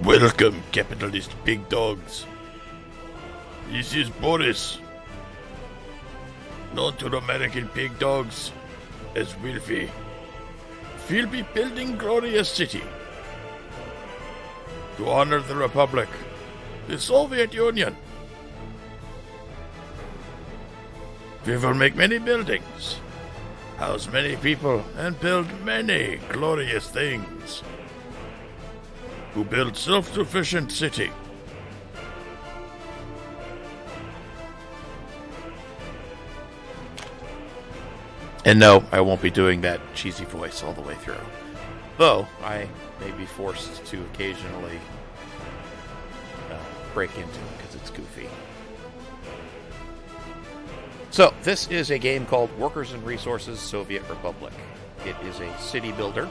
Welcome, capitalist big dogs. This is Boris, known to the American pig dogs as Willfe. We'll be building glorious city to honor the Republic, the Soviet Union. We will make many buildings, house many people, and build many glorious things to build self-sufficient city. And no, I won't be doing that cheesy voice all the way through. Though, I may be forced to occasionally break into it because it's goofy. So, this is a game called Workers and Resources Soviet Republic. It is a city builder.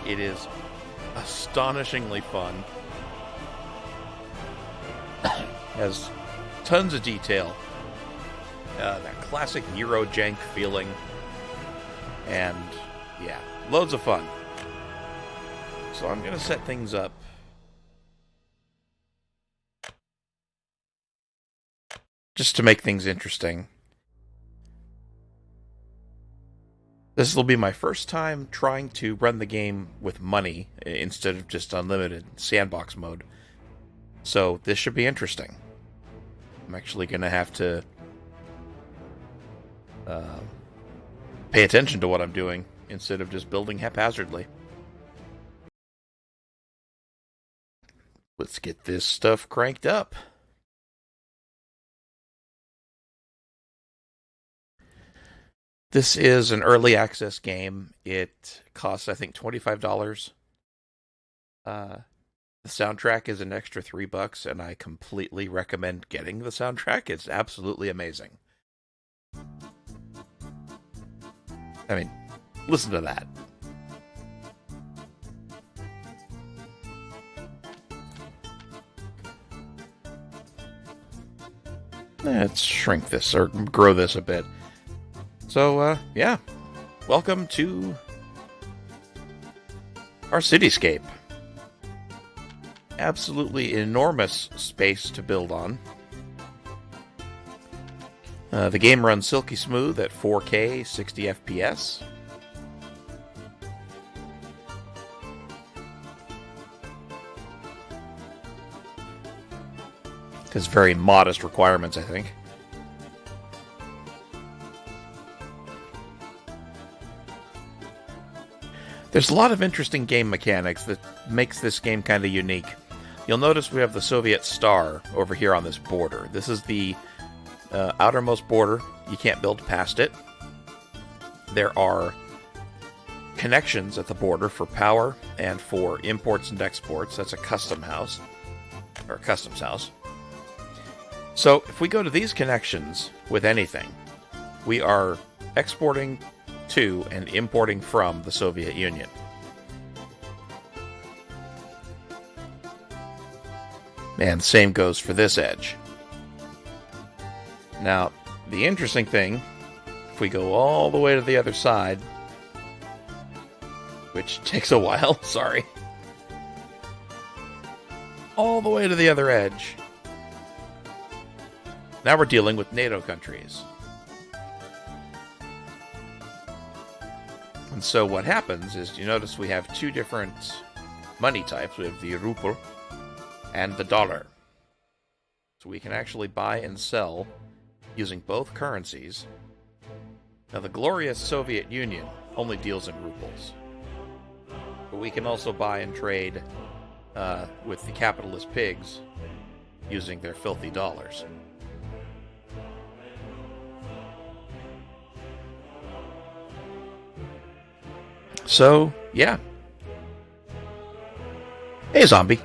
It is astonishingly fun. Has tons of detail. That classic Eurojank feeling. And, yeah, loads of fun. So I'm going to set things up. Just to make things interesting. This will be my first time trying to run the game with money instead of just unlimited sandbox mode. So this should be interesting. I'm actually going to have to pay attention to what I'm doing instead of just building haphazardly. Let's get this stuff cranked up. This is an early access game. It costs, I think, $25. The soundtrack is an extra $3, and I completely recommend getting the soundtrack. It's absolutely amazing. I mean, listen to that. Let's shrink this, or grow this a bit. So, yeah. Welcome to our cityscape. Absolutely enormous space to build on. The game runs silky smooth at 4K, 60 FPS. Has very modest requirements, I think. There's a lot of interesting game mechanics that makes this game kind of unique. You'll notice we have the Soviet star over here on this border. This is the outermost border. You can't build past it. There are connections at the border for power and for imports and exports. That's a custom house, or customs house. So if we go to these connections with anything, we are exporting to and importing from the Soviet Union. And the same goes for this edge. Now, the interesting thing, if we go all the way to the other side, which takes a while, sorry, all the way to the other edge, now we're dealing with NATO countries. And so what happens is, you notice we have two different money types. We have the ruble and the dollar. So we can actually buy and sell using both currencies. Now the glorious Soviet Union only deals in rubles. But we can also buy and trade with the capitalist pigs using their filthy dollars. So, yeah. Hey, zombie.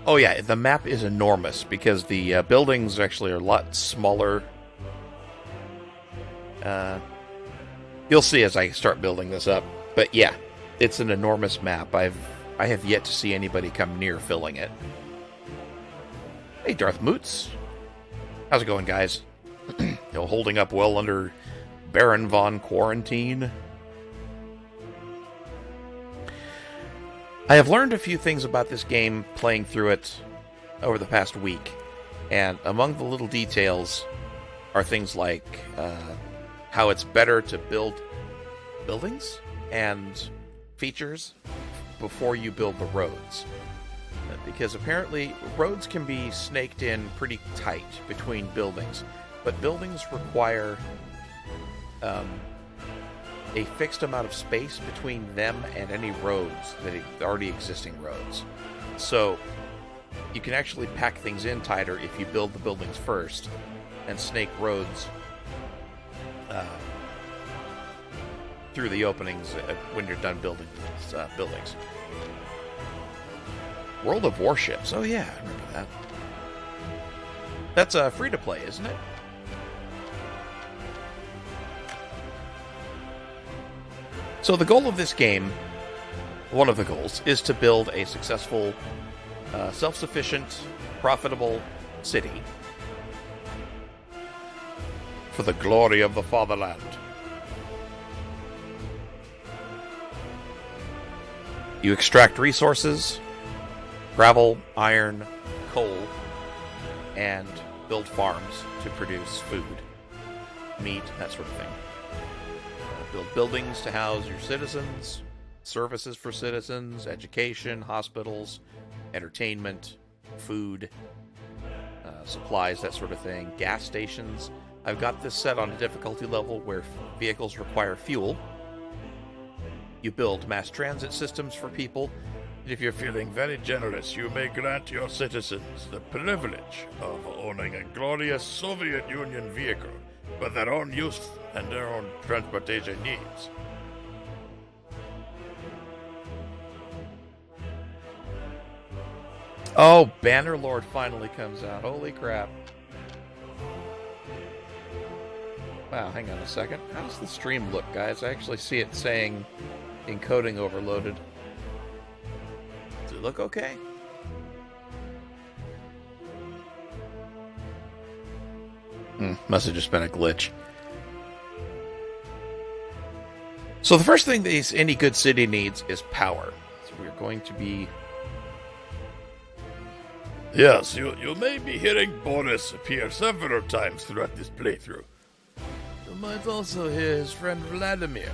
Oh, yeah, the map is enormous because the buildings actually are a lot smaller. You'll see as I start building this up. But, yeah, it's an enormous map. I have yet to see anybody come near filling it. Hey, Darth Moots. How's it going, guys? Holding up well under Baron von Quarantine. I have learned a few things about this game playing through it over the past week, and among the little details are things like how it's better to build buildings and features before you build the roads. Because apparently roads can be snaked in pretty tight between buildings, but buildings require a fixed amount of space between them and any roads, that already existing roads. So you can actually pack things in tighter if you build the buildings first and snake roads through the openings when you're done building buildings. World of Warships. Oh yeah, I remember that. That's free to play, isn't it? So the goal of this game, one of the goals, is to build a successful, self-sufficient, profitable city for the glory of the fatherland. You extract resources, gravel, iron, coal, and build farms to produce food, meat, that sort of thing. Build buildings to house your citizens, services for citizens, education, hospitals, entertainment, food, supplies, that sort of thing, gas stations. I've got this set on a difficulty level where vehicles require fuel. You build mass transit systems for people. If you're feeling very generous, you may grant your citizens the privilege of owning a glorious Soviet Union vehicle for their own use and their own transportation needs. Oh, Bannerlord finally comes out. Holy crap. Wow, hang on a second. How does the stream look, guys? I actually see it saying encoding overloaded. Does it look okay? Must have just been a glitch. So the first thing that any good city needs is power. So we're going to be... Yes, you may be hearing Boris appear several times throughout this playthrough. You might also hear his friend Vladimir.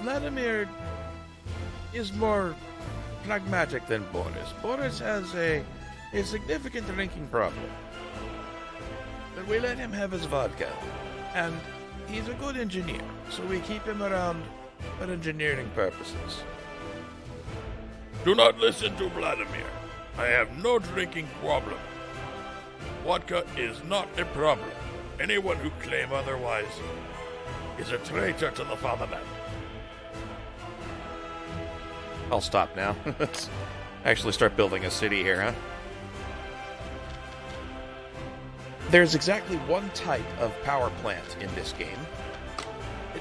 Vladimir is more pragmatic than Boris. Boris has a significant drinking problem. But we let him have his vodka. And he's a good engineer, so we keep him around for engineering purposes. Do not listen to Vladimir. I have no drinking problem. Vodka is not a problem. Anyone who claims otherwise is a traitor to the fatherland. I'll stop now. Let's actually start building a city here, huh? There's exactly one type of power plant in this game.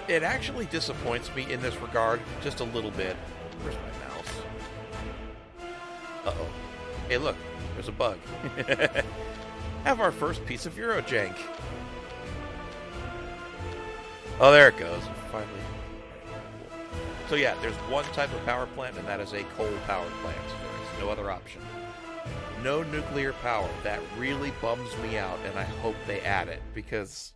It actually disappoints me in this regard just a little bit. Where's my mouse? Uh-oh. Hey, look. There's a bug. Have our first piece of Eurojank. Oh, there it goes. Finally. So yeah, there's one type of power plant, and that is a coal power plant. There's no other option. No nuclear power. That really bums me out, and I hope they add it, because,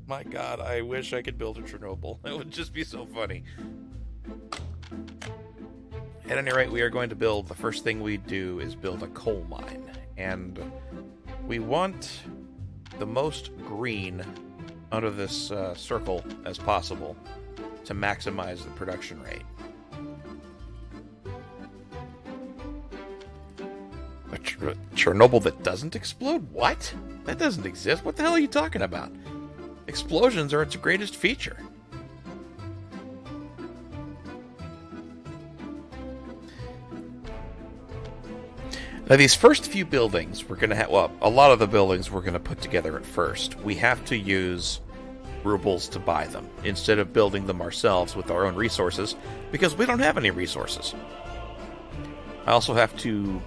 my god, I wish I could build a Chernobyl. It would just be so funny. At any rate, we are going to build, the first thing we do is build a coal mine, and we want the most green under this circle as possible to maximize the production rate. A Chernobyl that doesn't explode? What? That doesn't exist. What the hell are you talking about? Explosions are its greatest feature. Now, these first few buildings, we're going to have... Well, a lot of the buildings we're going to put together at first. We have to use rubles to buy them, instead of building them ourselves with our own resources, because we don't have any resources. I also have to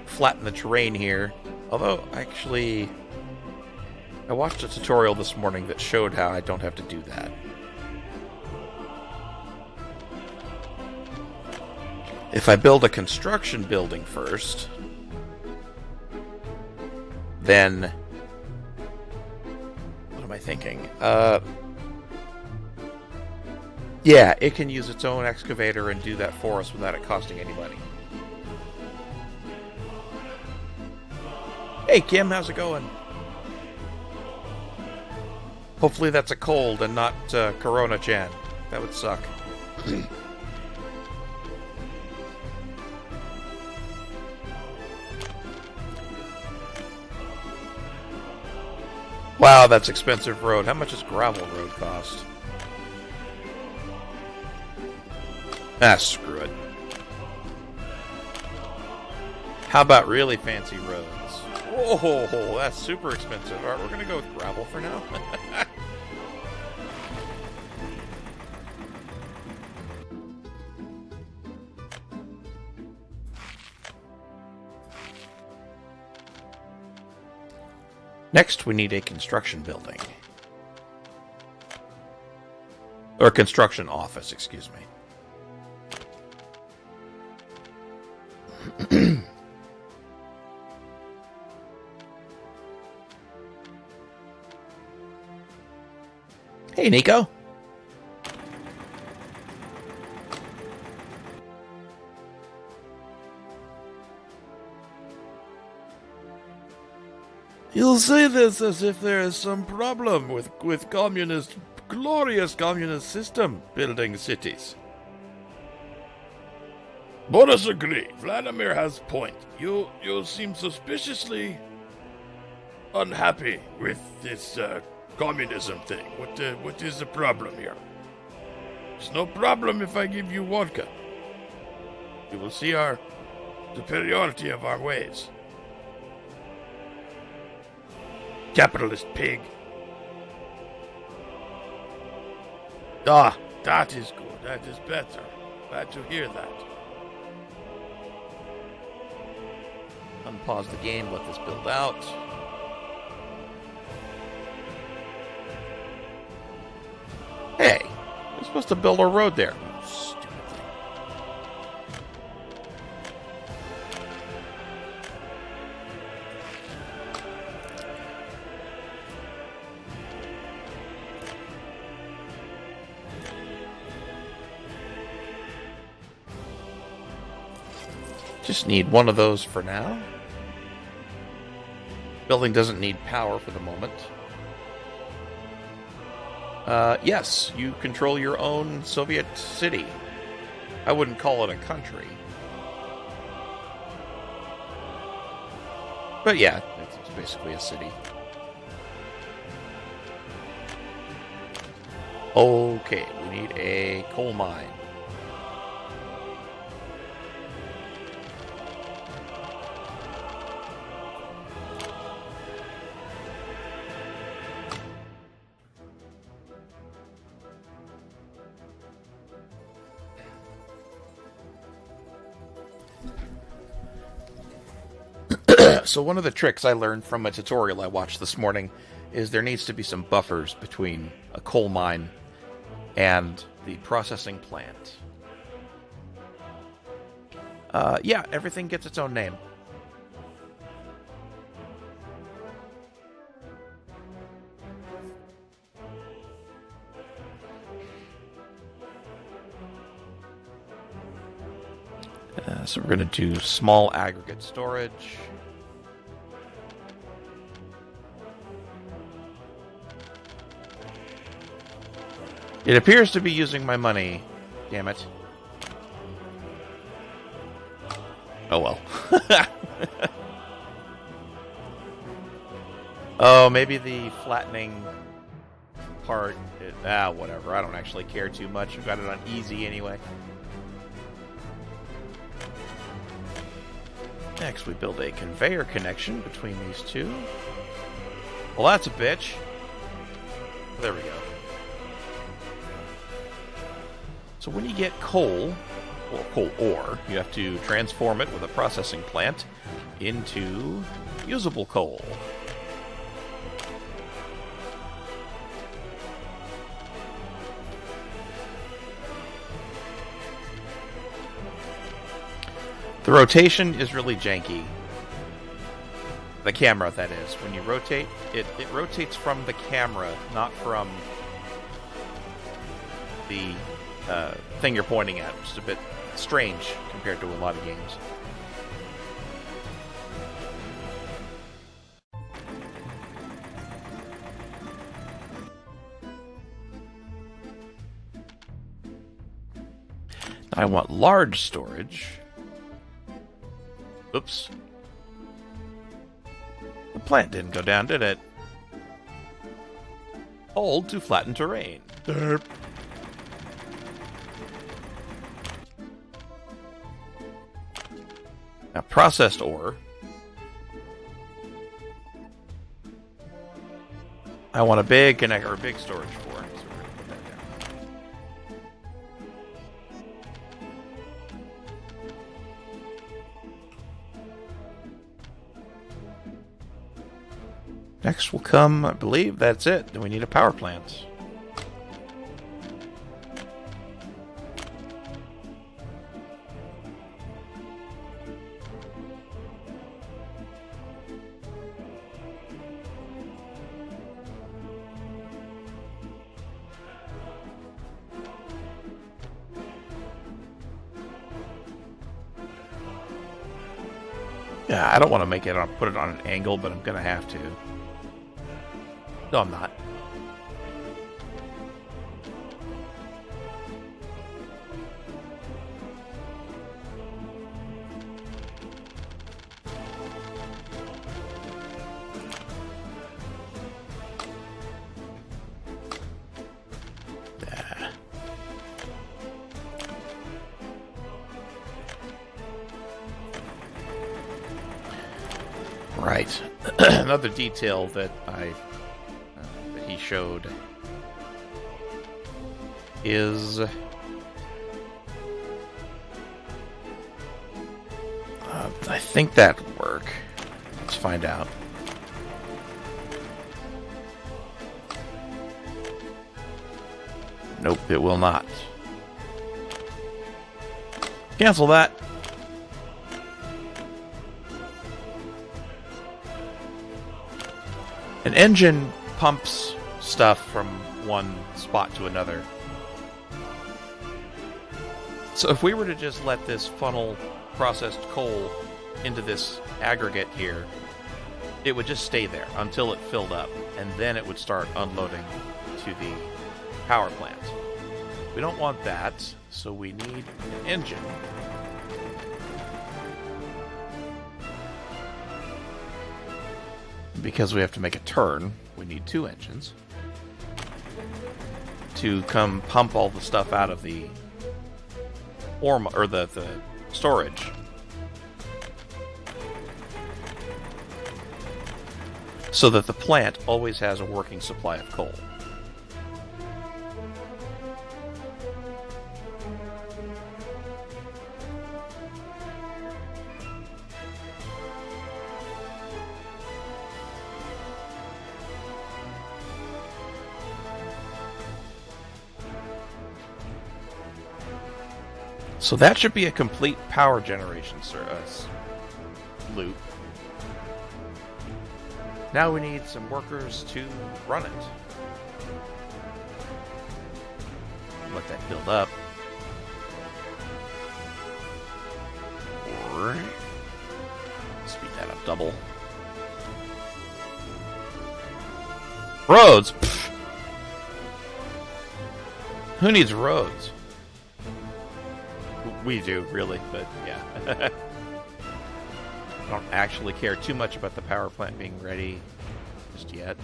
flatten the terrain here, although, actually, I watched a tutorial this morning that showed how I don't have to do that. If I build a construction building first, then what am I thinking? Yeah, it can use its own excavator and do that for us without it costing any money. Hey Kim, how's it going? Hopefully that's a cold and not Corona-chan. That would suck. Wow, that's expensive road. How much does gravel road cost? Ah, screw it. How about really fancy roads? Whoa, that's super expensive. Alright, we're gonna go with gravel for now. Next, we need a construction building. Or construction office, excuse me. Hey, Nico. You'll say this as if there is some problem with glorious communist system building cities. Boris agree. Vladimir has point. You seem suspiciously unhappy with this communism thing. What is the problem here? It's no problem if I give you vodka. You will see the superiority of our ways. Capitalist pig. Ah, that is good. That is better. Glad to hear that. Unpause the game, let this build out. Hey, we're supposed to build a road there. Stupid thing. Just need one of those for now. Building doesn't need power for the moment. Yes, you control your own Soviet city. I wouldn't call it a country. But yeah, it's basically a city. Okay, we need a coal mine. So one of the tricks I learned from a tutorial I watched this morning is there needs to be some buffers between a coal mine and the processing plant. Yeah, everything gets its own name. So we're going to do small aggregate storage. It appears to be using my money. Damn it. Oh well. Oh, maybe the flattening part. Whatever. I don't actually care too much. I've got it on easy anyway. Next, we build a conveyor connection between these two. Well, that's a bitch. There we go. So when you get coal, or coal ore, you have to transform it with a processing plant into usable coal. The rotation is really janky. The camera, that is. When you rotate, it rotates from the camera, not from the thing you're pointing at, which is a bit strange compared to a lot of games. I want large storage. Oops. The plant didn't go down, did it? Hold to flatten terrain. Derp. Now, processed ore. I want a big connector, or a big storage for. So we're gonna put that down. Next will come, I believe that's it. Then we need a power plant. Yeah, I don't want to make it put it on an angle, but I'm gonna have to. No, I'm not. Right. Another detail that that he showed is I think that would work. Let's find out. Nope, it will not. Cancel that. An engine pumps stuff from one spot to another. So if we were to just let this funnel processed coal into this aggregate here, it would just stay there until it filled up, and then it would start unloading to the power plant. We don't want that, so we need an engine. Because we have to make a turn, we need two engines to come pump all the stuff out of the the storage. So that the plant always has a working supply of coal. So that should be a complete power generation loop. Now we need some workers to run it. Let that build up. Or speed that up double. Roads! Pfft. Who needs roads? We do, really, but yeah. I don't actually care too much about the power plant being ready just yet.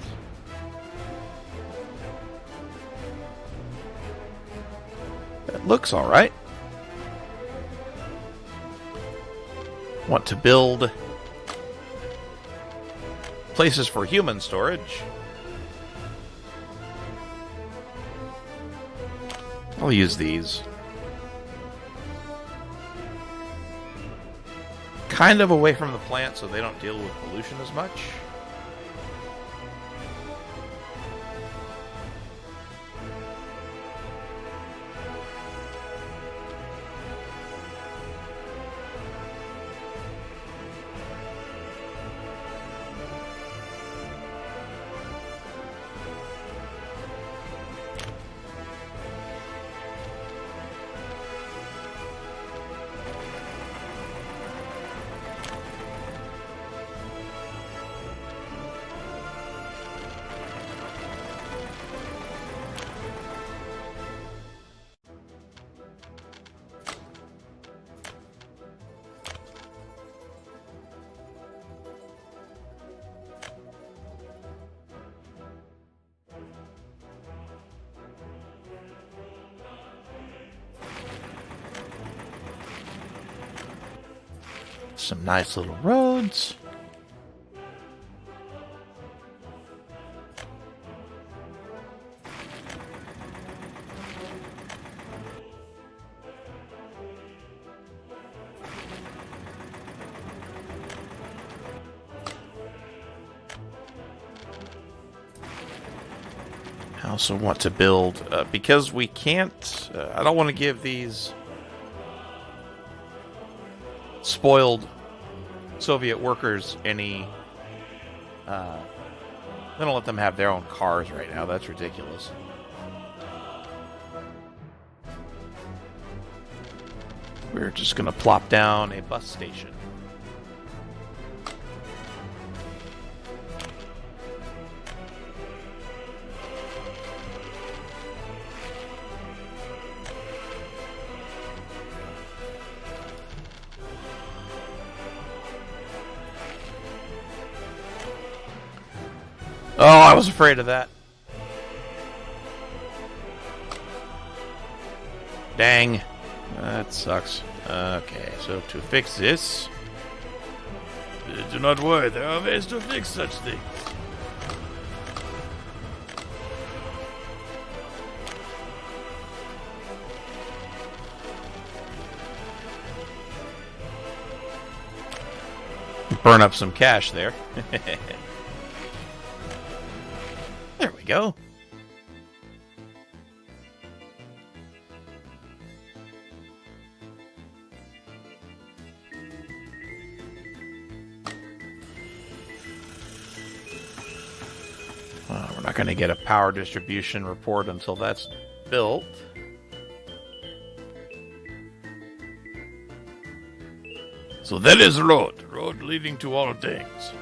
That looks alright. Want to build places for human storage. I'll use these. Kind of away from the plant so they don't deal with pollution as much. some nice little roads. I also want to build, because we can't, I don't want to give these spoiled Soviet workers any, I don't let them have their own cars right now. That's ridiculous. We're just going to plop down a bus station. Oh, I was afraid of that. Dang. That sucks. Okay, so to fix this... Do not worry, there are ways to fix such things. Burn up some cash there. There we go. We're not going to get a power distribution report until that's built. So that is road leading to all things.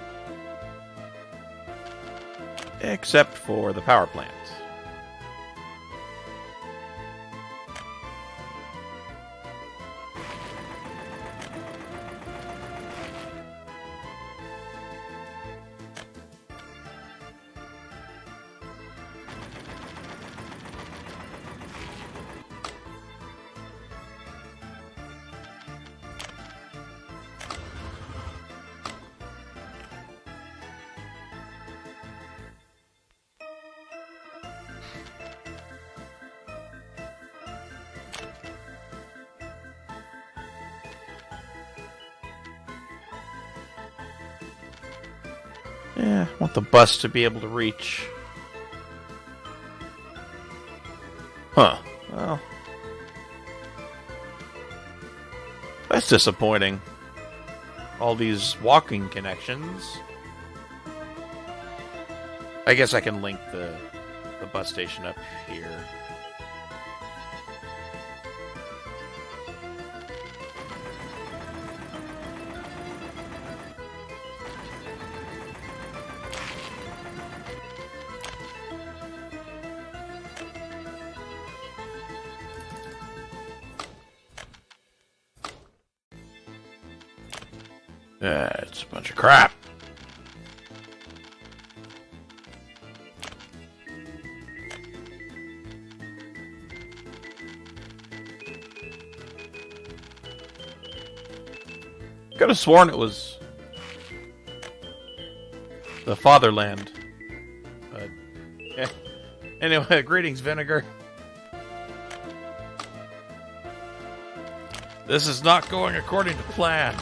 Except for the power plants. Yeah, I want the bus to be able to reach. Huh. Well. That's disappointing. All these walking connections. I guess I can link the bus station up here. It's a bunch of crap. Could have sworn it was the fatherland. But yeah. Anyway, greetings, Vinegar. This is not going according to plan.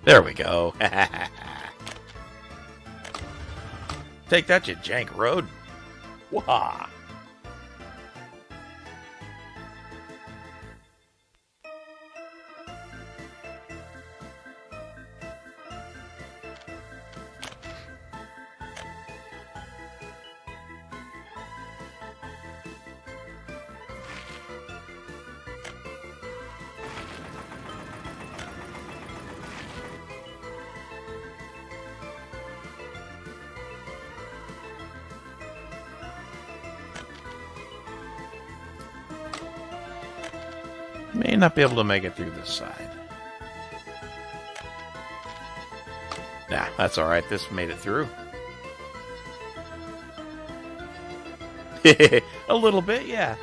There we go. Take that, you jank road. Wah! May not be able to make it through this side. That's alright, this made it through. A little bit, yeah.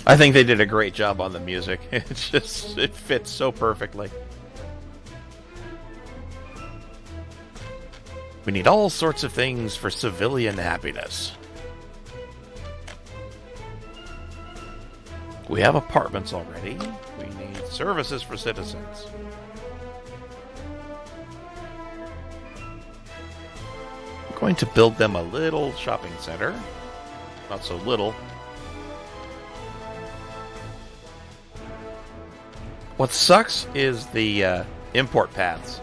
I think they did a great job on the music. It fits so perfectly. We need all sorts of things for civilian happiness. We have apartments already. We need services for citizens. I'm going to build them a little shopping center. Not so little. What sucks is the import paths.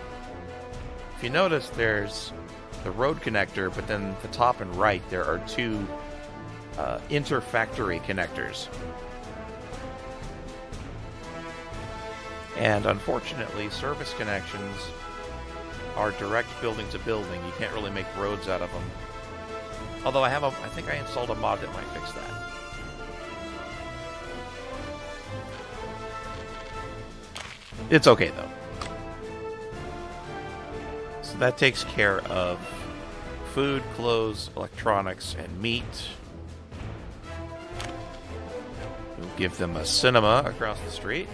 If you notice, there's the road connector, but then the top and right there are two inter-factory connectors. And unfortunately, service connections are direct building to building. You can't really make roads out of them. Although I think I installed a mod that might fix that. It's okay, though. So that takes care of food, clothes, electronics, and meat. We'll give them a cinema across the street.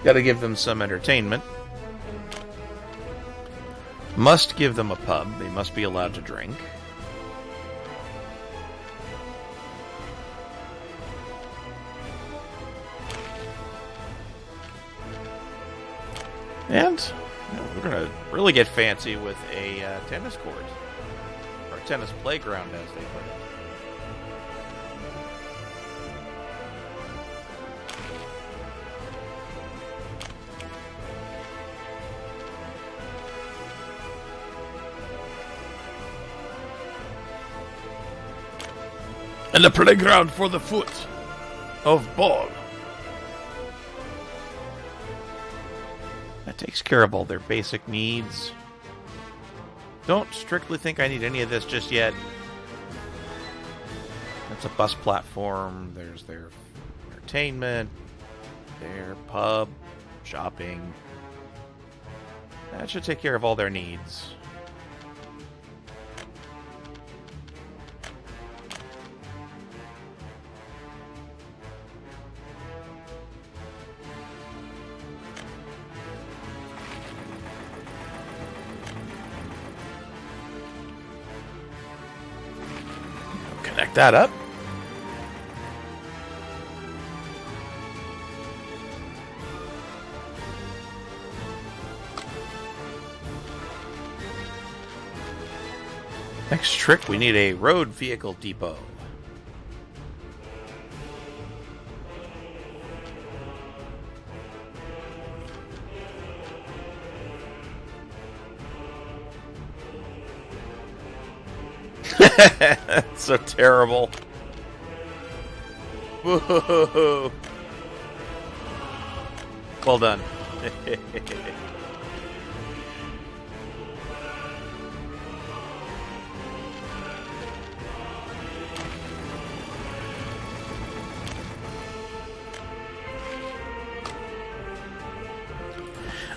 Gotta give them some entertainment. Must give them a pub. They must be allowed to drink. And we're going to really get fancy with a tennis court. Or tennis playground, as they put it. And a playground for the foot of ball. That takes care of all their basic needs. Don't strictly think I need any of this just yet. That's a bus platform. There's their entertainment, their pub, shopping. That should take care of all their needs. Connect that up. Next trick, we need a road vehicle depot. That's so terrible. Whoa. Well done.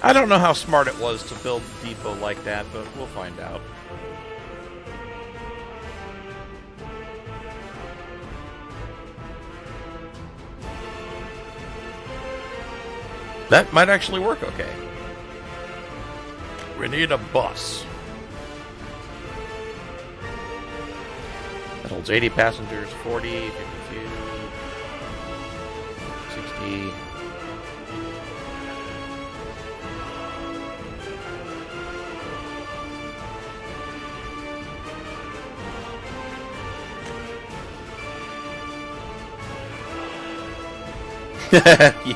I don't know how smart it was to build a depot like that, but we'll find out. That might actually work okay. We need a bus. That holds 80 passengers, 40, 52, 60.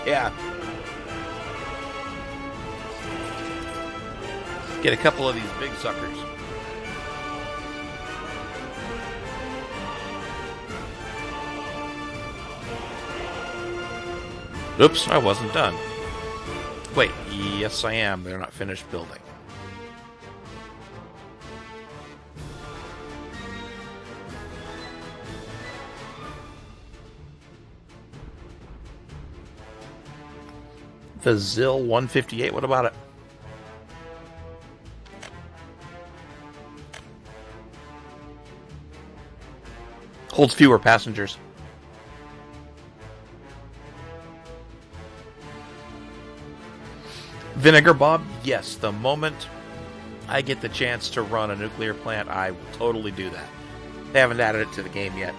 Yeah. Get a couple of these big suckers. Oops, I wasn't done. Wait, yes I am. They're not finished building. The ZIL 158, what about it? Holds fewer passengers. Vinegar Bob, yes, the moment I get the chance to run a nuclear plant, I will totally do that. They haven't added it to the game yet,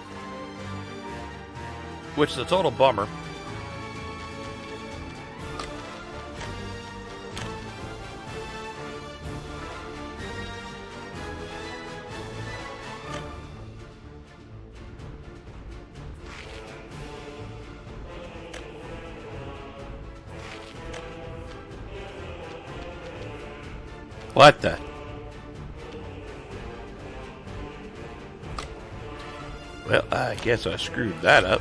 which is a total bummer. What the? Well, I guess I screwed that up.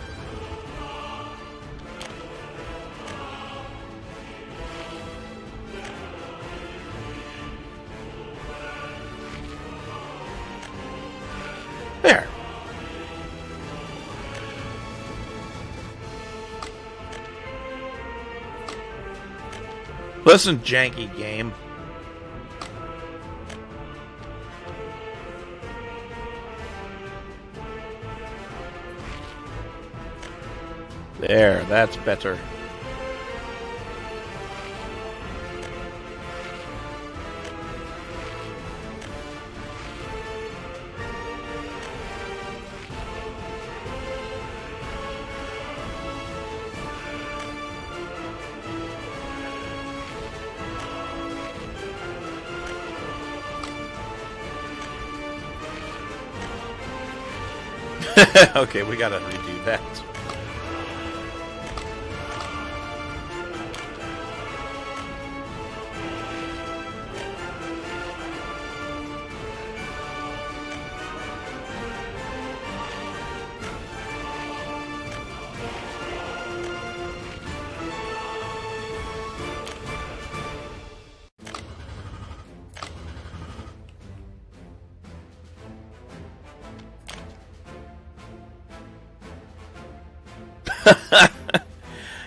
There. Listen, janky game. There, that's better. Okay, we gotta redo that.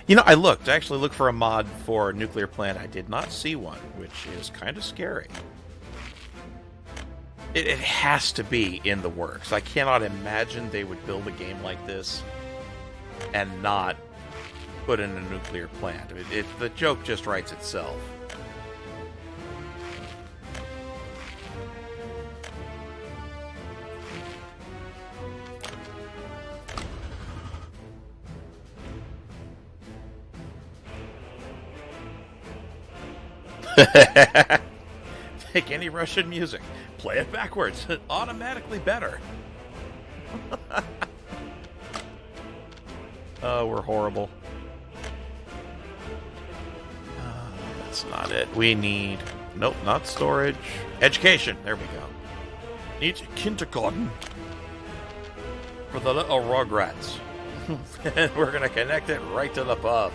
You know, I actually looked for a mod for Nuclear Plant. I did not see one, which is kind of scary. It has to be in the works. I cannot imagine they would build a game like this and not put in a nuclear plant. The joke just writes itself. Take any Russian music, play it backwards, automatically better. Oh, we're horrible. That's not it. We need... Nope, not storage. Education. There we go. Need kindergarten for the little rugrats. And we're going to connect it right to the pub.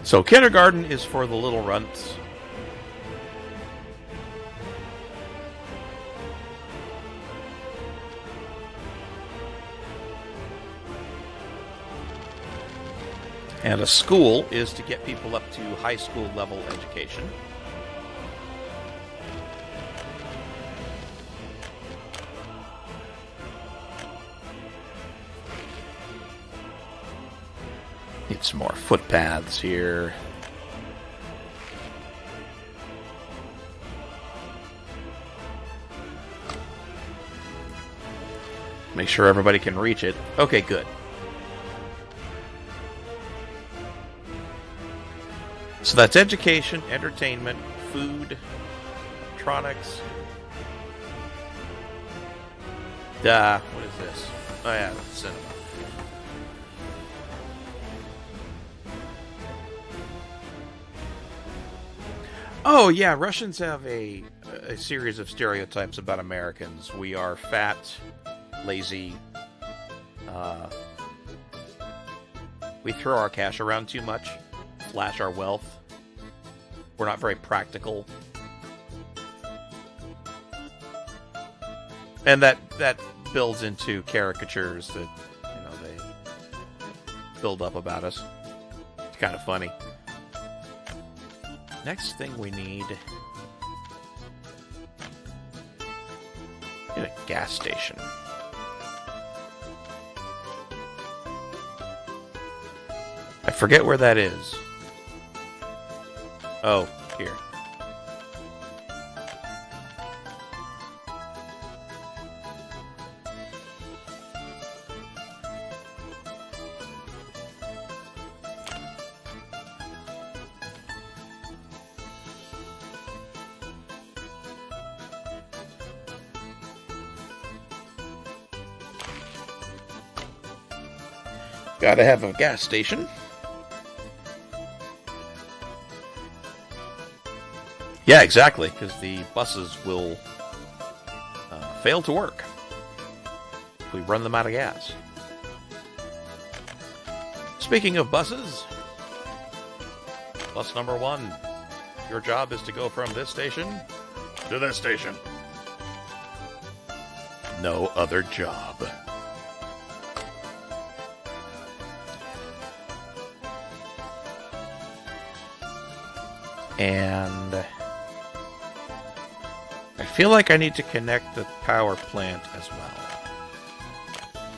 So kindergarten is for the little runts. And a school is to get people up to high school level education. Need some more footpaths here. Make sure everybody can reach it. Okay, good. So that's education, entertainment, food, electronics. What is this? Oh yeah, that's cinema. Oh yeah, Russians have a series of stereotypes about Americans. We are fat, lazy. We throw our cash around too much, flash our wealth. We're not very practical. And that builds into caricatures that, they build up about us. It's kind of funny. Next thing we need... a gas station. I forget where that is. Oh, here. Gotta have a gas station. Yeah, exactly, because the buses will fail to work if we run them out of gas. Speaking of buses, bus number 1, your job is to go from this station to this station. No other job. And I feel like I need to connect the power plant as well.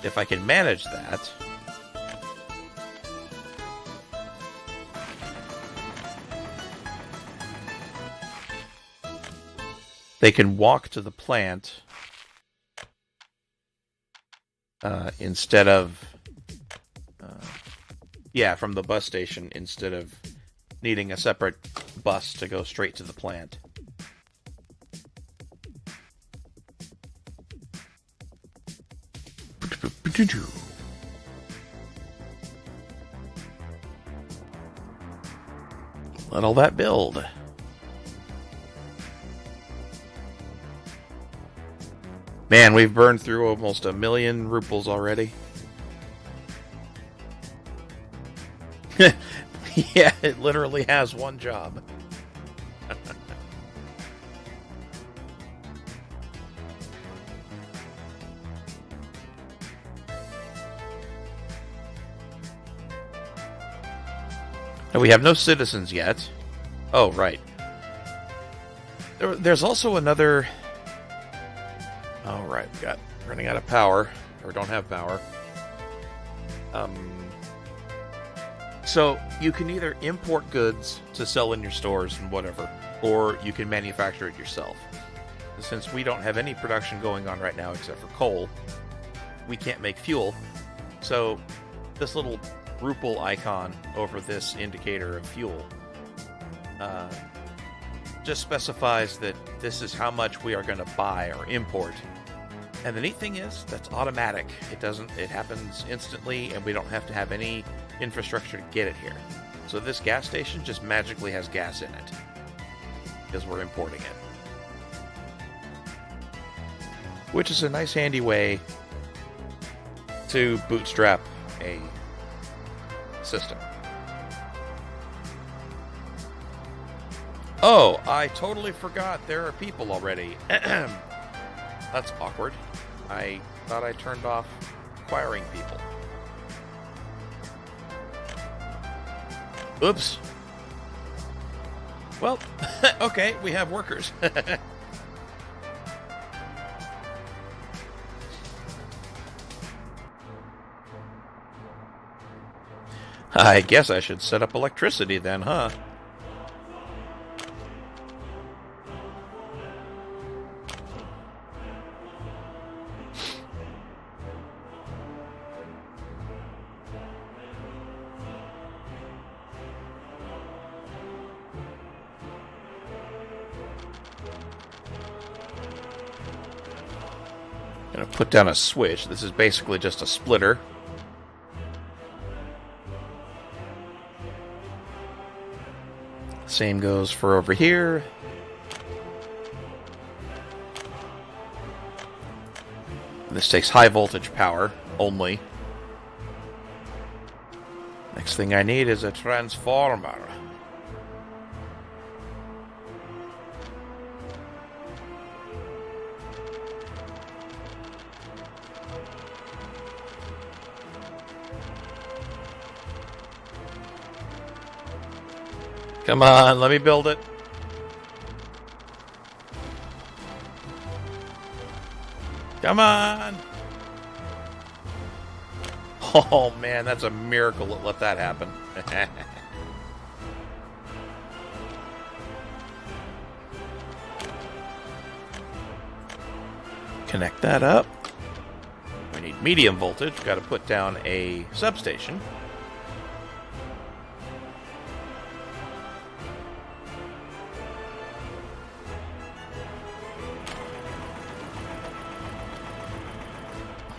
If I can manage that. They can walk to the plant instead of... from the bus station instead of needing a separate bus to go straight to the plant. Let all that build. Man, we've burned through almost 1 million rubles already. Yeah, it literally has one job. And we have no citizens yet. Oh, right. There's also another... Oh, right. We got running out of power. Or don't have power. So you can either import goods to sell in your stores and whatever, or you can manufacture it yourself. Since we don't have any production going on right now except for coal, we can't make fuel. So this little ruple icon over this indicator of fuel just specifies that this is how much we are going to buy or import. And the neat thing is, that's automatic. It happens instantly, and we don't have to have any infrastructure to get it here. So this gas station just magically has gas in it because we're importing it, which is a nice handy way to bootstrap a system. Oh, I totally forgot there are people already. That's awkward. I thought I turned off acquiring people. Oops. Well, okay, we have workers. I guess I should set up electricity then, huh? Gonna put down a switch. This is basically just a splitter. Same goes for over here. This takes high voltage power only. Next thing I need is a transformer. Come on, let me build it. Come on! Oh man, that's a miracle that let that happen. Connect that up. We need medium voltage. Got to put down a substation.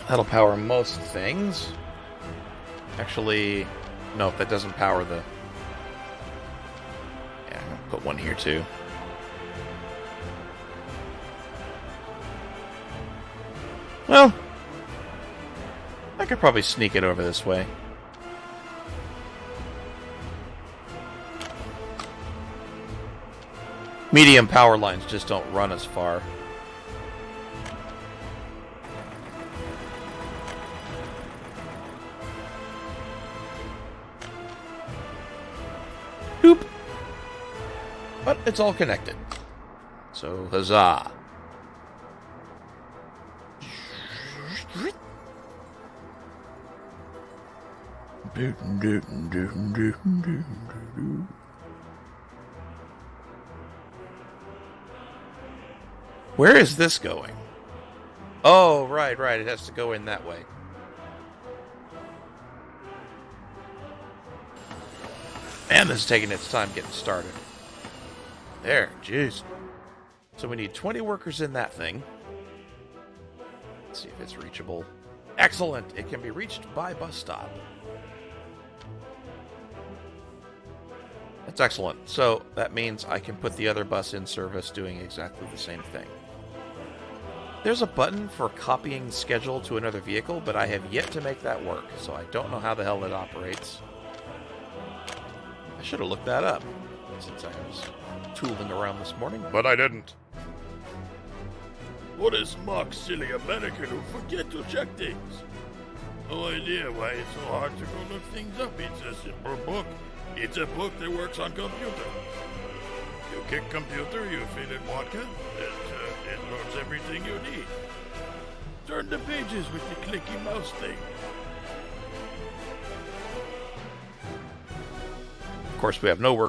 That'll power most things. Actually, no, that doesn't power the... Yeah, I'm gonna put one here too. Well, I could probably sneak it over this way. Medium power lines just don't run as far. Boop. But it's all connected. So, huzzah. Where is this going? Oh, right. It has to go in that way. And this is taking its time getting started. There, jeez. So we need 20 workers in that thing. Let's see if it's reachable. Excellent! It can be reached by bus stop. That's excellent. So that means I can put the other bus in service doing exactly the same thing. There's a button for copying schedule to another vehicle, but I have yet to make that work, so I don't know how the hell it operates. I should have looked that up, since I was tooling around this morning, but I didn't. What is Mark, silly American who forget to check things? No idea why it's so hard to go look things up. It's a simple book. It's a book that works on computer. You kick computer, you fill in vodka, it loads everything you need. Turn the pages with the clicky mouse thing. Of course, we have no workers